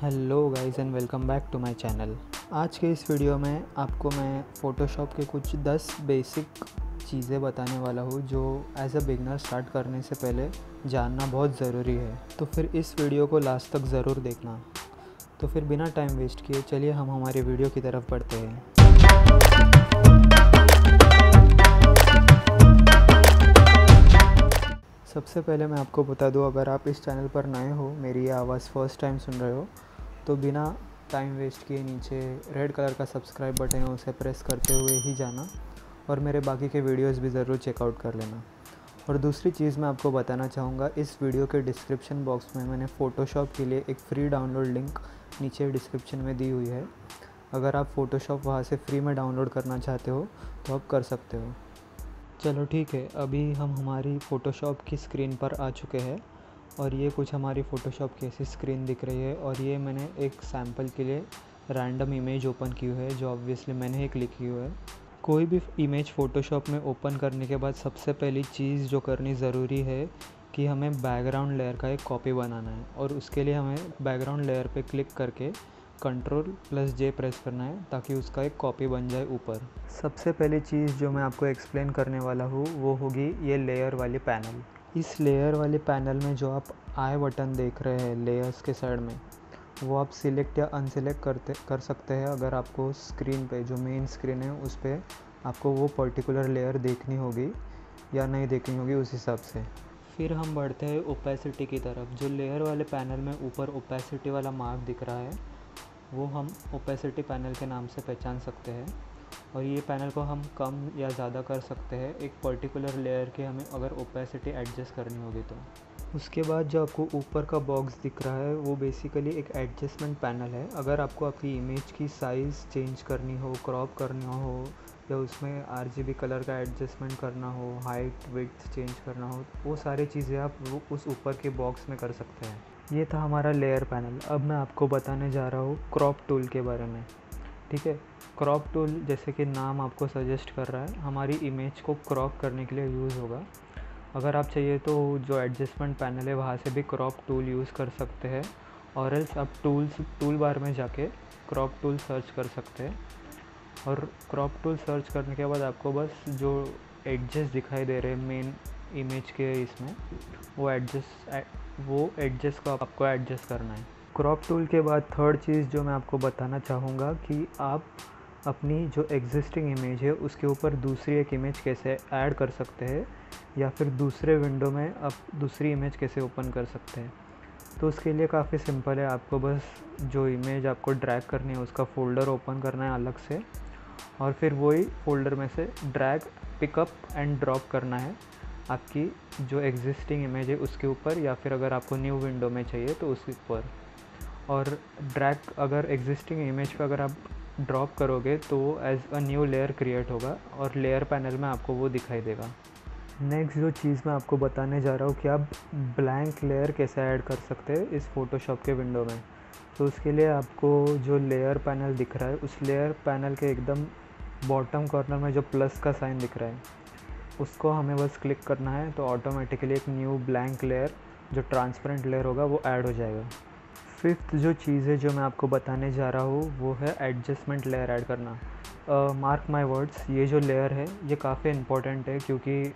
Hello guys and welcome back to my channel. आज के इस वीडियो में आपको मैं फ़ोटोशॉप के कुछ 10 बेसिक चीज़ें बताने वाला हूँ जो एज अ बिगनर स्टार्ट करने से पहले जानना बहुत ज़रूरी है। तो फिर इस वीडियो को लास्ट तक ज़रूर देखना। तो फिर बिना टाइम वेस्ट किए चलिए हम हमारे वीडियो की तरफ बढ़ते हैं। सबसे पहले मैं आपको बता दूं, अगर आप इस चैनल पर नए हो, मेरी ये आवाज़ फर्स्ट टाइम सुन रहे हो, तो बिना टाइम वेस्ट किए नीचे रेड कलर का सब्सक्राइब बटन है उसे प्रेस करते हुए ही जाना और मेरे बाकी के वीडियोस भी ज़रूर चेकआउट कर लेना। और दूसरी चीज़ मैं आपको बताना चाहूँगा, इस वीडियो के डिस्क्रिप्शन बॉक्स में मैंने फ़ोटोशॉप के लिए एक फ्री डाउनलोड लिंक नीचे डिस्क्रिप्शन में दी हुई है। अगर आप फ़ोटोशॉप वहाँ से फ्री में डाउनलोड करना चाहते हो तो आप कर सकते हो। चलो ठीक है, अभी हम हमारी फ़ोटोशॉप की स्क्रीन पर आ चुके हैं और ये कुछ हमारी फ़ोटोशॉप की ऐसी स्क्रीन दिख रही है। और ये मैंने एक सैम्पल के लिए रैंडम इमेज ओपन की हुई है जो ऑब्वियसली मैंने ही क्लिक की हुई है। कोई भी इमेज फ़ोटोशॉप में ओपन करने के बाद सबसे पहली चीज़ जो करनी ज़रूरी है कि हमें बैकग्राउंड लेयर का एक कॉपी बनाना है। और उसके लिए हमें बैकग्राउंड लेयर पे क्लिक करके Ctrl+J प्रेस करना है ताकि उसका एक कॉपी बन जाए ऊपर। सबसे पहली चीज़ जो मैं आपको एक्सप्लेन करने वाला हूँ वो होगी ये लेयर वाली पैनल। इस लेयर वाले पैनल में जो आप आई बटन देख रहे हैं लेयर्स के साइड में, वो आप सिलेक्ट या अनसिलेक्ट कर सकते हैं अगर आपको स्क्रीन पे जो मेन स्क्रीन है उस पर आपको वो पर्टिकुलर लेयर देखनी होगी या नहीं देखनी होगी उस हिसाब से। फिर हम बढ़ते हैं ओपेसिटी की तरफ। जो लेयर वाले पैनल में ऊपर ओपेसिटी वाला मार्क दिख रहा है वो हम ओपेसिटी पैनल के नाम से पहचान सकते हैं। और ये पैनल को हम कम या ज़्यादा कर सकते हैं एक पर्टिकुलर लेयर के हमें अगर ओपेसिटी एडजस्ट करनी होगी तो। उसके बाद जो आपको ऊपर का बॉक्स दिख रहा है वो बेसिकली एक एडजस्टमेंट पैनल है। अगर आपको आपकी इमेज की साइज़ चेंज करनी हो, क्रॉप करना हो या उसमें RGB कलर का एडजस्टमेंट करना हो, हाइट विड्थ चेंज करना हो, वो सारी चीज़ें आप वो उस ऊपर के बॉक्स में कर सकते हैं। ये था हमारा लेयर पैनल। अब मैं आपको बताने जा रहा हूँ क्रॉप टूल के बारे में। ठीक है, क्रॉप टूल जैसे कि नाम आपको सजेस्ट कर रहा है, हमारी इमेज को क्रॉप करने के लिए यूज़ होगा। अगर आप चाहिए तो जो एडजस्टमेंट पैनल है वहाँ से भी क्रॉप टूल यूज़ कर सकते हैं, और एल्स आप टूल बार में जाके क्रॉप टूल सर्च कर सकते हैं। और क्रॉप टूल सर्च करने के बाद आपको बस जो एडजस्ट दिखाई दे रहे हैं मेन इमेज के इसमें, वो एडजस्ट को आपको एडजस्ट करना है। क्रॉप टूल के बाद थर्ड चीज़ जो मैं आपको बताना चाहूँगा कि आप अपनी जो एग्जिस्टिंग इमेज है उसके ऊपर दूसरी एक इमेज कैसे ऐड कर सकते हैं या फिर दूसरे विंडो में आप दूसरी इमेज कैसे ओपन कर सकते हैं। तो उसके लिए काफ़ी सिंपल है, आपको बस जो इमेज आपको ड्रैग करनी है उसका फ़ोल्डर ओपन करना है अलग से, और फिर वही फ़ोल्डर में से ड्रैग पिकअप एंड ड्रॉप करना है आपकी जो एग्जिस्टिंग इमेज है उसके ऊपर, या फिर अगर आपको न्यू विंडो में चाहिए तो उसके ऊपर। और ड्रैग अगर एग्जिस्टिंग इमेज पे अगर आप ड्रॉप करोगे तो as a new layer create होगा और लेयर पैनल में आपको वो दिखाई देगा। नेक्स्ट जो चीज़ मैं आपको बताने जा रहा हूँ कि आप ब्लैंक लेयर कैसे ऐड कर सकते हैं इस फ़ोटोशॉप के विंडो में। तो उसके लिए आपको जो लेयर पैनल दिख रहा है उस लेयर पैनल के एकदम बॉटम कॉर्नर में जो प्लस का साइन दिख रहा है उसको हमें बस क्लिक करना है, तो ऑटोमेटिकली एक न्यू ब्लैंक लेयर जो ट्रांसपेरेंट लेयर होगा वो ऐड हो जाएगा। फिफ्थ जो चीज़ है जो मैं आपको बताने जा रहा हूँ वो है एडजस्टमेंट लेयर ऐड करना। मार्क माय वर्ड्स, ये जो लेयर है ये काफ़ी इम्पोर्टेंट है क्योंकि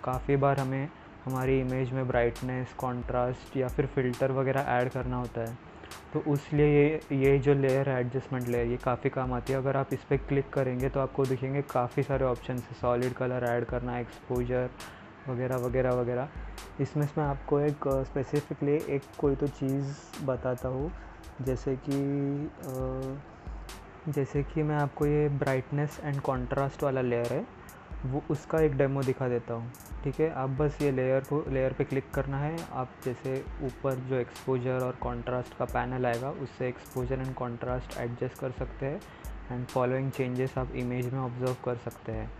काफ़ी बार हमें हमारी इमेज में ब्राइटनेस, कॉन्ट्रास्ट या फिर फ़िल्टर वगैरह ऐड करना होता है। तो उसलिए ये जो लेयर है एडजस्टमेंट लेयर ये काफ़ी काम आती है। अगर आप इस पर क्लिक करेंगे तो आपको दिखेंगे काफ़ी सारे ऑप्शन है, सॉलिड कलर ऐड करना, एक्सपोजर वगैरह वगैरह वगैरह। इसमें मैं आपको एक स्पेसिफिकली एक कोई तो चीज़ बताता हूँ, जैसे कि मैं आपको ये ब्राइटनेस एंड कॉन्ट्रास्ट वाला लेयर है वो उसका एक डेमो दिखा देता हूँ। ठीक है, आप बस ये लेयर पे क्लिक करना है। आप जैसे ऊपर जो एक्सपोजर और कॉन्ट्रास्ट का पैनल आएगा उससे एक्सपोजर एंड कॉन्ट्रास्ट एडजस्ट कर सकते हैं एंड फॉलोइंग चेंजेस आप इमेज में ऑब्जर्व कर सकते हैं।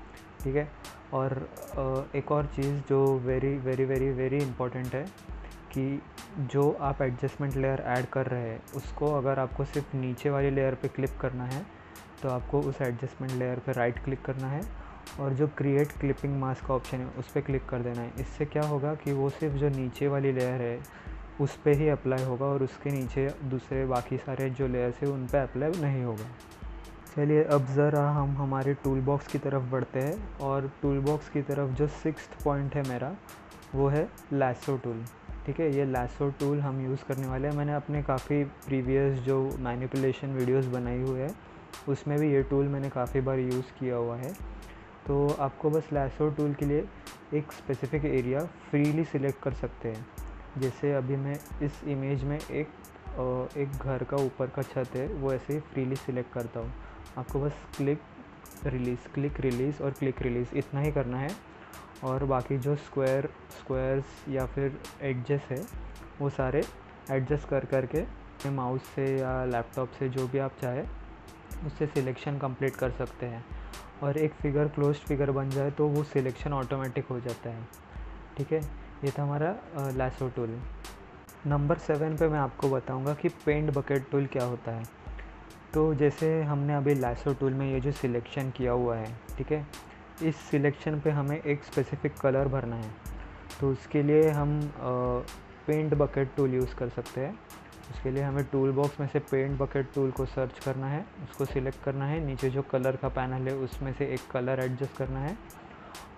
ठीक है, और एक और चीज़ जो very very very very important है कि जो आप एडजस्टमेंट लेयर ऐड कर रहे हैं उसको अगर आपको सिर्फ नीचे वाली लेयर पे क्लिक करना है तो आपको उस एडजस्टमेंट लेयर पे राइट क्लिक करना है और जो क्रिएट क्लिपिंग मास्क का ऑप्शन है उस पर क्लिक कर देना है। इससे क्या होगा कि वो सिर्फ जो नीचे वाली लेयर है उस पे ही अप्लाई होगा और उसके नीचे दूसरे बाकी सारे जो लेयर्स है उन पे अप्लाई नहीं होगा। चलिए अब ज़रा हम हमारे टूल बॉक्स की तरफ बढ़ते हैं, और टूल बॉक्स की तरफ जो 6th पॉइंट है मेरा, वो है लैसो टूल। ठीक है, ये लैसो टूल हम यूज़ करने वाले हैं। मैंने अपने काफ़ी प्रीवियस जो मैनिपुलेशन वीडियोस बनाई हुई है उसमें भी ये टूल मैंने काफ़ी बार यूज़ किया हुआ है। तो आपको बस लैसो टूल के लिए एक स्पेसिफ़िक एरिया फ्रीली सिलेक्ट कर सकते हैं। जैसे अभी मैं इस इमेज में एक घर का ऊपर का छत है, वो ऐसे ही फ्रीली सिलेक्ट करता हूँ। आपको बस क्लिक रिलीज़ और क्लिक रिलीज़ इतना ही करना है, और बाकी जो स्क्वायर्स या फिर एडजस्ट है वो सारे एडजस्ट कर करके माउस से या लैपटॉप से जो भी आप चाहे उससे सिलेक्शन कंप्लीट कर सकते हैं। और एक फिगर क्लोज्ड फिगर बन जाए तो वो सिलेक्शन ऑटोमेटिक हो जाता है। ठीक है, ये था हमारा लैसो टूल। नंबर 7 पे मैं आपको बताऊंगा कि पेंट बकेट टूल क्या होता है। तो जैसे हमने अभी लैसो टूल में ये जो सिलेक्शन किया हुआ है, ठीक है, इस सिलेक्शन पे हमें एक स्पेसिफ़िक कलर भरना है। तो उसके लिए हम पेंट बकेट टूल यूज़ कर सकते हैं। उसके लिए हमें टूल बॉक्स में से पेंट बकेट टूल को सर्च करना है, उसको सिलेक्ट करना है, नीचे जो कलर का पैनल है उसमें से एक कलर एडजस्ट करना है,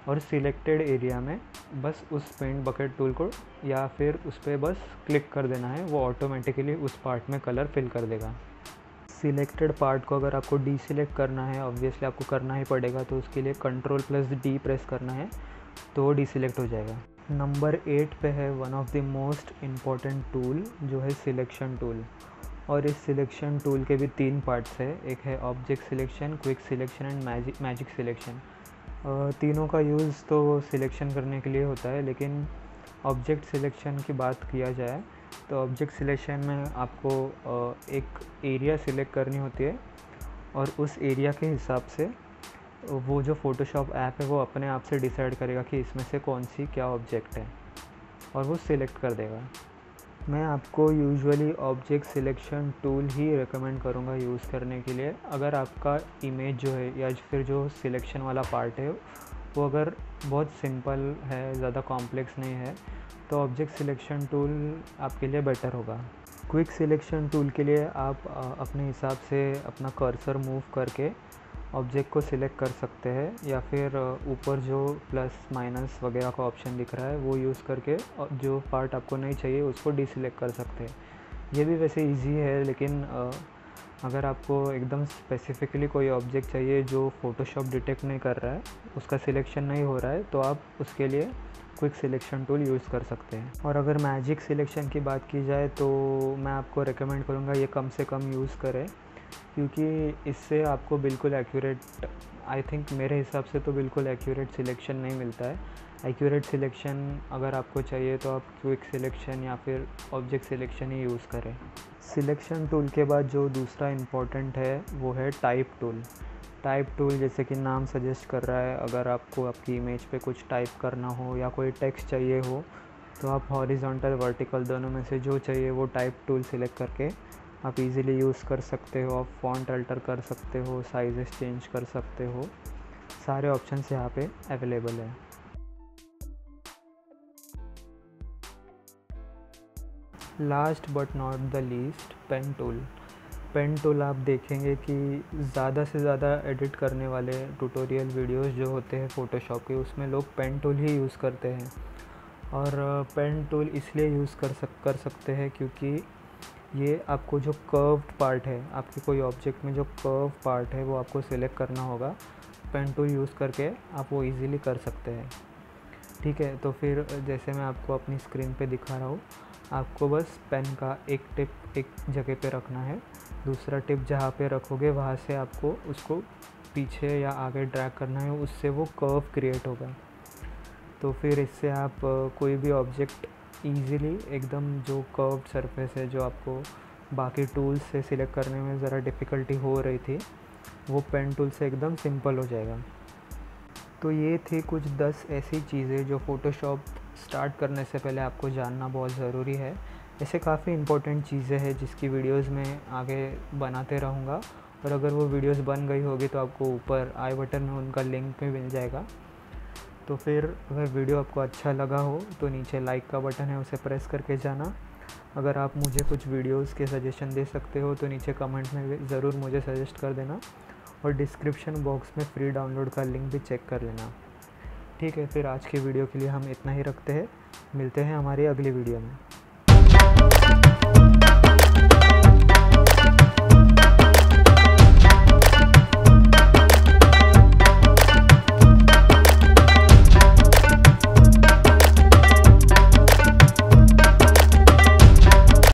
और सिलेक्टेड एरिया में बस उस पेंट बकेट टूल को या फिर उस पर बस क्लिक कर देना है। वो ऑटोमेटिकली उस पार्ट में कलर फिल कर देगा। सिलेक्टेड पार्ट को अगर आपको डीसिलेक्ट करना है, ऑब्वियसली आपको करना ही पड़ेगा, तो उसके लिए Ctrl+D प्रेस करना है तो वो डीसिलेक्ट हो जाएगा। नंबर 8 पे है one of the most important tool, जो है सिलेक्शन टूल। और इस सिलेक्शन टूल के भी 3 पार्ट्स है। एक है object selection, quick selection and magic selection. तीनों का यूज़ तो सिलेक्शन करने के लिए होता है, लेकिन ऑब्जेक्ट सिलेक्शन की बात किया जाए तो ऑब्जेक्ट सिलेक्शन में आपको एक एरिया सिलेक्ट करनी होती है, और उस एरिया के हिसाब से वो जो फ़ोटोशॉप ऐप है वो अपने आप से डिसाइड करेगा कि इसमें से कौन सी क्या ऑब्जेक्ट है, और वो सिलेक्ट कर देगा। मैं आपको यूजुअली ऑब्जेक्ट सिलेक्शन टूल ही रिकमेंड करूँगा यूज़ करने के लिए। अगर आपका इमेज जो है या फिर जो सिलेक्शन वाला पार्ट है वो अगर बहुत सिंपल है, ज़्यादा कॉम्प्लेक्स नहीं है, तो ऑब्जेक्ट सिलेक्शन टूल आपके लिए बेटर होगा। क्विक सिलेक्शन टूल के लिए आप अपने हिसाब से अपना कर्सर मूव करके ऑब्जेक्ट को सिलेक्ट कर सकते हैं, या फिर ऊपर जो प्लस माइनस वगैरह का ऑप्शन दिख रहा है वो यूज़ करके जो पार्ट आपको नहीं चाहिए उसको डीसिलेक्ट कर सकते हैं। ये भी वैसे इजी है, लेकिन अगर आपको एकदम स्पेसिफिकली कोई ऑब्जेक्ट चाहिए जो फ़ोटोशॉप डिटेक्ट नहीं कर रहा है, उसका सिलेक्शन नहीं हो रहा है, तो आप उसके लिए क्विक सिलेक्शन टूल यूज़ कर सकते हैं। और अगर मैजिक सिलेक्शन की बात की जाए तो मैं आपको रेकमेंड करूँगा ये कम से कम यूज़ करें, क्योंकि इससे आपको बिल्कुल एक्यूरेट, आई थिंक मेरे हिसाब से तो बिल्कुल एक्यूरेट सिलेक्शन नहीं मिलता है। एक्यूरेट सिलेक्शन अगर आपको चाहिए तो आप क्विक सिलेक्शन या फिर ऑब्जेक्ट सिलेक्शन ही यूज़ करें। सिलेक्शन टूल के बाद जो दूसरा इम्पॉर्टेंट है वो है टाइप टूल। टाइप टूल जैसे कि नाम सजेस्ट कर रहा है, अगर आपको आपकी इमेज पे कुछ टाइप करना हो या कोई टेक्स्ट चाहिए हो तो आप हॉरिजॉन्टल वर्टिकल दोनों में से जो चाहिए वो टाइप टूल सिलेक्ट करके आप इजीली यूज़ कर सकते हो। आप फॉन्ट अल्टर कर सकते हो, साइजेस चेंज कर सकते हो, सारे ऑप्शंस यहाँ पे अवेलेबल है। Last but not the least, pen tool. Pen tool आप देखेंगे कि ज़्यादा से ज़्यादा एडिट करने वाले ट्यूटोरियल वीडियोस जो होते हैं फ़ोटोशॉप के, उसमें लोग पेन टूल ही यूज़ करते हैं। और पेन टूल इसलिए यूज़ कर सकते हैं क्योंकि ये आपको जो कर्व्ड पार्ट है, आपके कोई ऑब्जेक्ट में जो कर्व पार्ट है वो आपको सिलेक्ट करना होगा। पेन टूल यूज़ करके आप वो इजीली कर सकते हैं। ठीक है, तो फिर जैसे मैं आपको अपनी स्क्रीन पे दिखा रहा हूँ, आपको बस पेन का एक टिप एक जगह पे रखना है, दूसरा टिप जहाँ पे रखोगे वहाँ से आपको उसको पीछे या आगे ड्रैग करना है, उससे वो कर्व क्रिएट होगा। तो फिर इससे आप कोई भी ऑब्जेक्ट ईज़िली एकदम जो कर्व्ड सरफेस है जो आपको बाकी टूल्स से सिलेक्ट करने में ज़रा डिफ़िकल्टी हो रही थी, वो पेन टूल से एकदम सिंपल हो जाएगा। तो ये थी कुछ 10 ऐसी चीज़ें जो फ़ोटोशॉप स्टार्ट करने से पहले आपको जानना बहुत ज़रूरी है। ऐसे काफ़ी इम्पोर्टेंट चीज़ें हैं जिसकी वीडियोस मैं आगे बनाते रहूँगा, और अगर वो वीडियोस बन गई होगी तो आपको ऊपर आई बटन में उनका लिंक भी मिल जाएगा। तो फिर अगर वीडियो आपको अच्छा लगा हो तो नीचे लाइक का बटन है, उसे प्रेस करके जाना। अगर आप मुझे कुछ वीडियोस के सजेशन दे सकते हो तो नीचे कमेंट में ज़रूर मुझे सजेस्ट कर देना, और डिस्क्रिप्शन बॉक्स में फ्री डाउनलोड का लिंक भी चेक कर लेना। ठीक है, फिर आज की वीडियो के लिए हम इतना ही रखते हैं। मिलते हैं हमारी अगली वीडियो में।